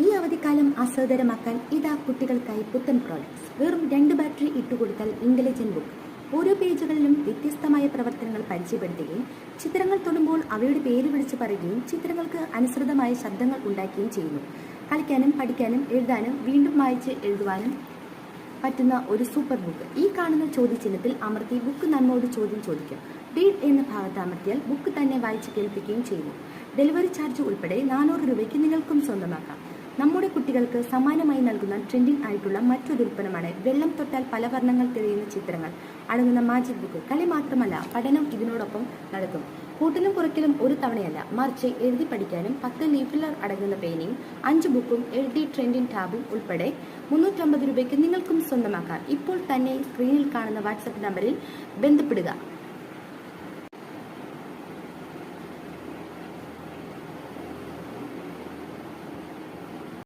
ഈ അവധിക്കാലം ആസ്വാദകരമാക്കാൻ ഇതാ കുട്ടികൾക്കായി പുത്തൻ പ്രോഡക്ട്സ്. വെറും 2 ബാറ്ററി ഇട്ടുകൊടുത്താൽ ഇന്റലിജന്റ് ബുക്ക്. ഓരോ പേജുകളിലും വ്യത്യസ്തമായ പ്രവർത്തനങ്ങൾ പരിചയപ്പെടുത്തുകയും ചിത്രങ്ങൾ തൊടുമ്പോൾ അവയുടെ പേര് വിളിച്ചു പറയുകയും ചിത്രങ്ങൾക്ക് അനുസൃതമായ ശബ്ദങ്ങൾ ഉണ്ടാക്കുകയും ചെയ്യുന്നു. കളിക്കാനും പഠിക്കാനും എഴുതാനും വീണ്ടും വായിച്ച് എഴുതുവാനും പറ്റുന്ന ഒരു സൂപ്പർ ബുക്ക്. ഈ കാണുന്ന ചോദ്യചിഹ്നത്തിൽ അമർത്തി ബുക്ക് നമ്മോട് ചോദ്യം ചോദിക്കും. റീഡ് എന്ന ഭാഗത്ത് അമർത്തിയാൽ ബുക്ക് തന്നെ വായിച്ച് കേൾപ്പിക്കുകയും ചെയ്യുന്നു. ഡെലിവറി ചാർജ് ഉൾപ്പെടെ 400 രൂപയ്ക്ക് നിങ്ങൾക്കും സ്വന്തമാക്കാം. നമ്മുടെ കുട്ടികൾക്ക് സമ്മാനമായി നൽകുന്ന ട്രെൻഡിംഗ് ആയിട്ടുള്ള മറ്റൊരു ഉൽപ്പന്നമാണ് വെള്ളം തൊട്ടാൽ പല വർണ്ണങ്ങൾ തെളിയുന്ന ചിത്രങ്ങൾ അടങ്ങുന്ന മാജിക് ബുക്ക്. കളി മാത്രമല്ല, പഠനം ഇതിനോടൊപ്പം നടക്കും. കൂട്ടലും കുറയ്ക്കലും ഒരു തവണയല്ല, മറിച്ച് എഴുതി പഠിക്കാനും 10 ലീഫിലർ അടങ്ങുന്ന പേനയും 5 ബുക്കും എഴുതി ട്രെൻഡിംഗ് ടാബും ഉൾപ്പെടെ 350 രൂപയ്ക്ക് നിങ്ങൾക്കും സ്വന്തമാക്കാം. ഇപ്പോൾ തന്നെ സ്ക്രീനിൽ കാണുന്ന വാട്സപ്പ് നമ്പറിൽ ബന്ധപ്പെടുക.